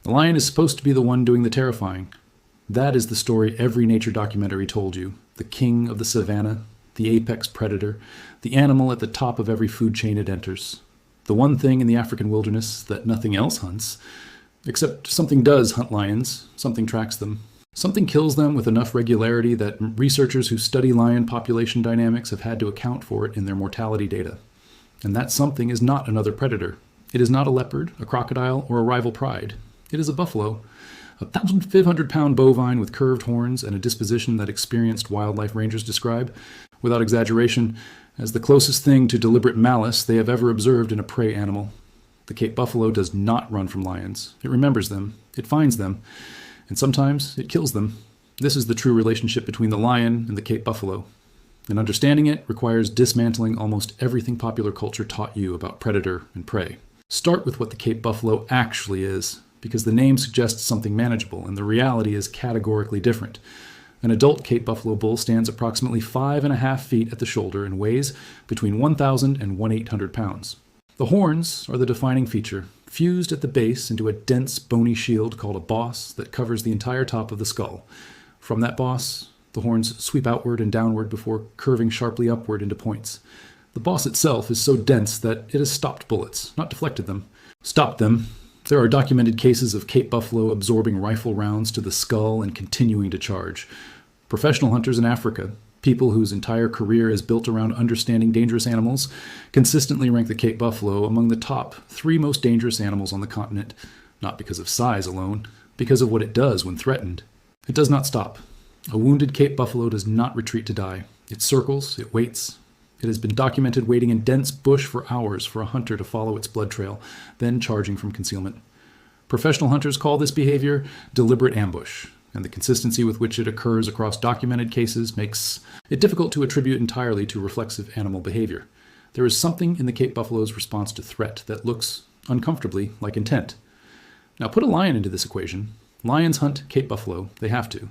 The lion is supposed to be the one doing the terrifying. That is the story every nature documentary told you. The king of the savannah, the apex predator, the animal at the top of every food chain it enters. The one thing in the African wilderness that nothing else hunts. Except something does hunt lions, something tracks them. Something kills them with enough regularity that researchers who study lion population dynamics have had to account for it in their mortality data. And that something is not another predator. It is not a leopard, a crocodile, or a rival pride. It is a buffalo, a 1,500-pound bovine with curved horns and a disposition that experienced wildlife rangers describe, without exaggeration, as the closest thing to deliberate malice they have ever observed in a prey animal. The Cape buffalo does not run from lions. It remembers them, it finds them, and sometimes it kills them. This is the true relationship between the lion and the Cape buffalo. And understanding it requires dismantling almost everything popular culture taught you about predator and prey. Start with what the Cape buffalo actually is, because the name suggests something manageable, and the reality is categorically different. An adult Cape buffalo bull stands approximately 5.5 feet at the shoulder and weighs between 1,000 and 1,800 pounds. The horns are the defining feature, fused at the base into a dense bony shield called a boss that covers the entire top of the skull. From that boss, the horns sweep outward and downward before curving sharply upward into points. The boss itself is so dense that it has stopped bullets, not deflected them. Stopped them. There are documented cases of Cape buffalo absorbing rifle rounds to the skull and continuing to charge. Professional hunters in Africa, people whose entire career is built around understanding dangerous animals, consistently rank the Cape buffalo among the top 3 most dangerous animals on the continent, not because of size alone, because of what it does when threatened. It does not stop. A wounded Cape buffalo does not retreat to die. It circles, it waits. It has been documented waiting in dense bush for hours for a hunter to follow its blood trail, then charging from concealment. Professional hunters call this behavior deliberate ambush, and the consistency with which it occurs across documented cases makes it difficult to attribute entirely to reflexive animal behavior. There is something in the Cape buffalo's response to threat that looks uncomfortably like intent. Now put a lion into this equation. Lions hunt Cape buffalo. They have to.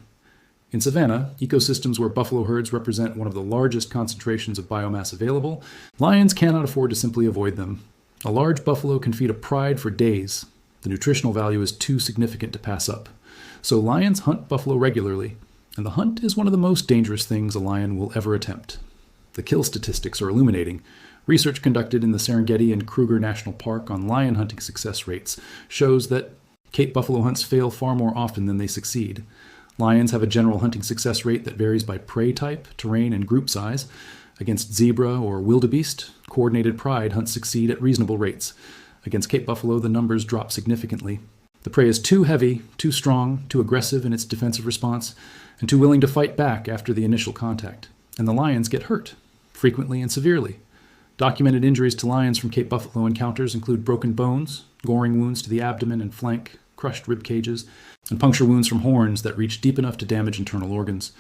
In Savannah, ecosystems where buffalo herds represent one of the largest concentrations of biomass available, lions cannot afford to simply avoid them. A large buffalo can feed a pride for days. The nutritional value is too significant to pass up. So lions hunt buffalo regularly, and the hunt is one of the most dangerous things a lion will ever attempt. The kill statistics are illuminating. Research conducted in the Serengeti and Kruger National Park on lion hunting success rates shows that Cape buffalo hunts fail far more often than they succeed. Lions have a general hunting success rate that varies by prey type, terrain, and group size. Against zebra or wildebeest, coordinated pride hunts succeed at reasonable rates. Against Cape buffalo, the numbers drop significantly. The prey is too heavy, too strong, too aggressive in its defensive response, and too willing to fight back after the initial contact. And the lions get hurt, frequently and severely. Documented injuries to lions from Cape buffalo encounters include broken bones, goring wounds to the abdomen and flank, crushed rib cages, and puncture wounds from horns that reach deep enough to damage internal organs.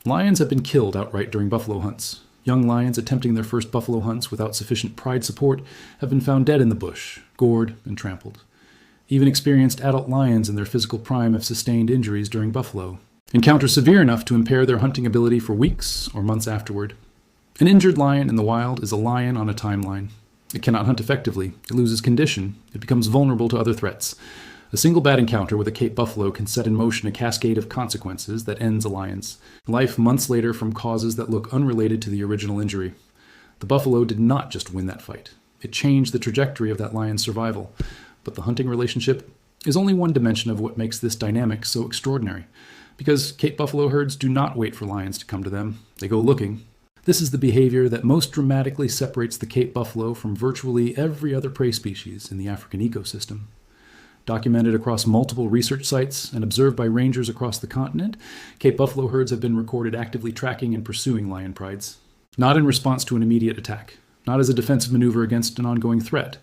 Lions have been killed outright during buffalo hunts. Young lions attempting their first buffalo hunts without sufficient pride support have been found dead in the bush, gored and trampled. Even experienced adult lions in their physical prime have sustained injuries during buffalo, encounters severe enough to impair their hunting ability for weeks or months afterward. An injured lion in the wild is a lion on a timeline. It cannot hunt effectively, it loses condition, it becomes vulnerable to other threats. A single bad encounter with a Cape buffalo can set in motion a cascade of consequences that ends a lion's life months later from causes that look unrelated to the original injury. The buffalo did not just win that fight. It changed the trajectory of that lion's survival. But the hunting relationship is only one dimension of what makes this dynamic so extraordinary. Because Cape buffalo herds do not wait for lions to come to them. They go looking. This is the behavior that most dramatically separates the Cape buffalo from virtually every other prey species in the African ecosystem. Documented across multiple research sites and observed by rangers across the continent, Cape buffalo herds have been recorded actively tracking and pursuing lion prides. Not in response to an immediate attack, not as a defensive maneuver against an ongoing threat,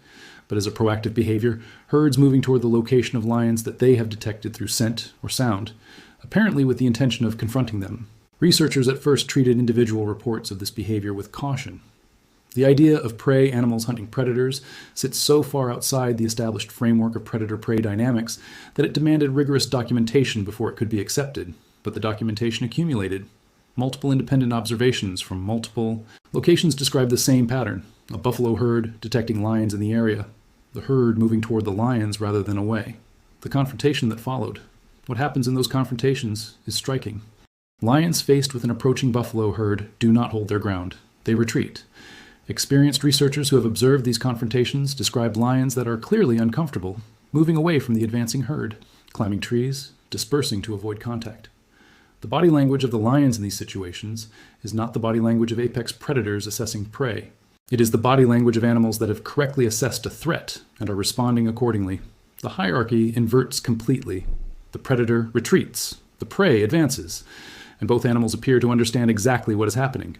but as a proactive behavior, herds moving toward the location of lions that they have detected through scent or sound, apparently with the intention of confronting them. Researchers at first treated individual reports of this behavior with caution. The idea of prey animals hunting predators sits so far outside the established framework of predator-prey dynamics that it demanded rigorous documentation before it could be accepted, but the documentation accumulated. Multiple independent observations from multiple locations describe the same pattern: a buffalo herd detecting lions in the area, the herd moving toward the lions rather than away. The confrontation that followed. What happens in those confrontations is striking. Lions faced with an approaching buffalo herd do not hold their ground. They retreat. Experienced researchers who have observed these confrontations describe lions that are clearly uncomfortable, moving away from the advancing herd, climbing trees, dispersing to avoid contact. The body language of the lions in these situations is not the body language of apex predators assessing prey. It is the body language of animals that have correctly assessed a threat and are responding accordingly. The hierarchy inverts completely. The predator retreats. The prey advances. And both animals appear to understand exactly what is happening.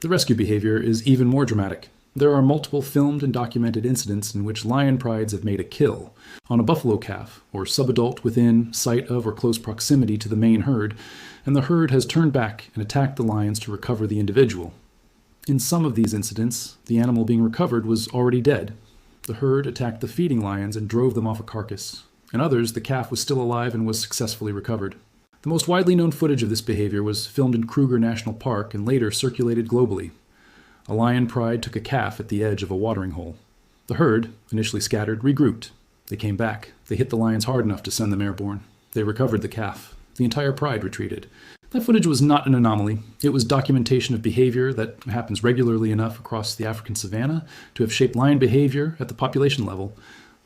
The rescue behavior is even more dramatic. There are multiple filmed and documented incidents in which lion prides have made a kill on a buffalo calf or subadult within sight of or close proximity to the main herd, and the herd has turned back and attacked the lions to recover the individual. In some of these incidents, the animal being recovered was already dead. The herd attacked the feeding lions and drove them off a carcass. In others, the calf was still alive and was successfully recovered. The most widely known footage of this behavior was filmed in Kruger National Park and later circulated globally. A lion pride took a calf at the edge of a watering hole. The herd, initially scattered, regrouped. They came back. They hit the lions hard enough to send them airborne. They recovered the calf. The entire pride retreated. That footage was not an anomaly. It was documentation of behavior that happens regularly enough across the African savanna to have shaped lion behavior at the population level.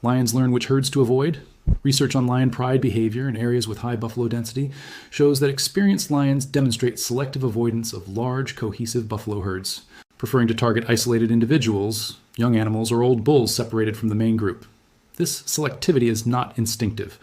Lions learn which herds to avoid. Research on lion pride behavior in areas with high buffalo density shows that experienced lions demonstrate selective avoidance of large, cohesive buffalo herds, preferring to target isolated individuals, young animals, or old bulls separated from the main group. This selectivity is not instinctive.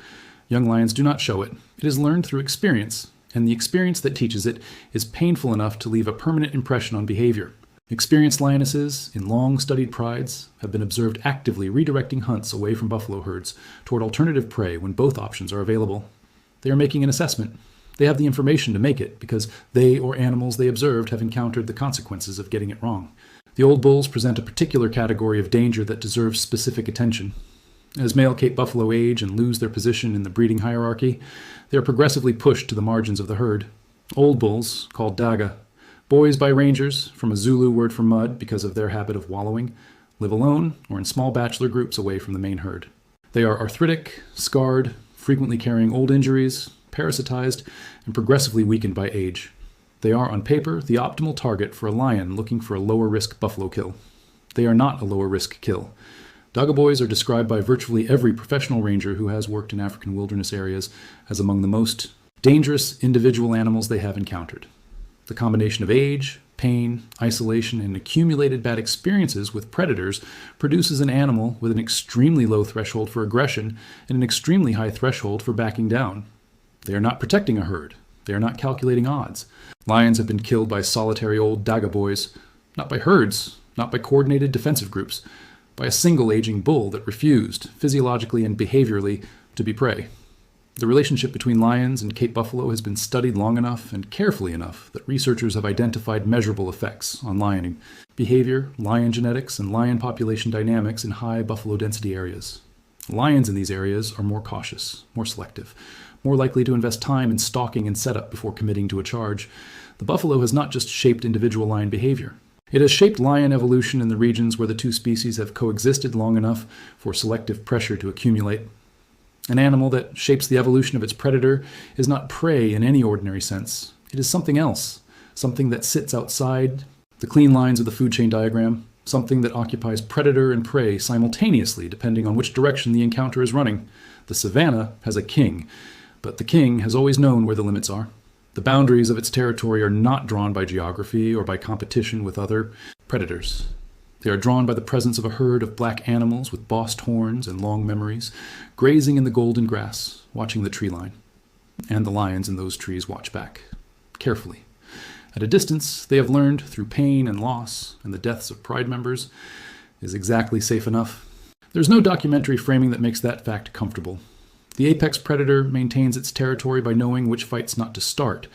Young lions do not show it. It is learned through experience, and the experience that teaches it is painful enough to leave a permanent impression on behavior. Experienced lionesses in long-studied prides have been observed actively redirecting hunts away from buffalo herds toward alternative prey when both options are available. They are making an assessment. They have the information to make it because they or animals they observed have encountered the consequences of getting it wrong. The old bulls present a particular category of danger that deserves specific attention. As male Cape buffalo age and lose their position in the breeding hierarchy, they are progressively pushed to the margins of the herd. Old bulls, called daga, boys by rangers, from a Zulu word for mud because of their habit of wallowing, live alone or in small bachelor groups away from the main herd. They are arthritic, scarred, frequently carrying old injuries, parasitized, and progressively weakened by age. They are, on paper, the optimal target for a lion looking for a lower-risk buffalo kill. They are not a lower-risk kill. Daga boys are described by virtually every professional ranger who has worked in African wilderness areas as among the most dangerous individual animals they have encountered. The combination of age, pain, isolation, and accumulated bad experiences with predators produces an animal with an extremely low threshold for aggression and an extremely high threshold for backing down. They are not protecting a herd. They are not calculating odds. Lions have been killed by solitary old daga boys, not by herds, not by coordinated defensive groups, by a single aging bull that refused, physiologically and behaviorally, to be prey. The relationship between lions and Cape buffalo has been studied long enough and carefully enough that researchers have identified measurable effects on lioning, behavior, lion genetics, and lion population dynamics in high buffalo density areas. Lions in these areas are more cautious, more selective, more likely to invest time in stalking and setup before committing to a charge. The buffalo has not just shaped individual lion behavior. It has shaped lion evolution in the regions where the two species have coexisted long enough for selective pressure to accumulate. An animal that shapes the evolution of its predator is not prey in any ordinary sense. It is something else, something that sits outside the clean lines of the food chain diagram, something that occupies predator and prey simultaneously depending on which direction the encounter is running. The savanna has a king, but the king has always known where the limits are. The boundaries of its territory are not drawn by geography or by competition with other predators. They are drawn by the presence of a herd of black animals with bossed horns and long memories, grazing in the golden grass, watching the tree line. And the lions in those trees watch back, carefully. At a distance, they have learned through pain and loss and the deaths of pride members is exactly safe enough. There's no documentary framing that makes that fact comfortable. The apex predator maintains its territory by knowing which fights not to start,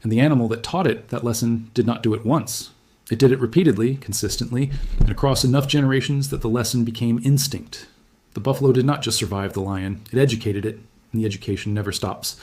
and the animal that taught it that lesson did not do it once. It did it repeatedly, consistently, and across enough generations that the lesson became instinct. The buffalo did not just survive the lion, it educated it, and the education never stops.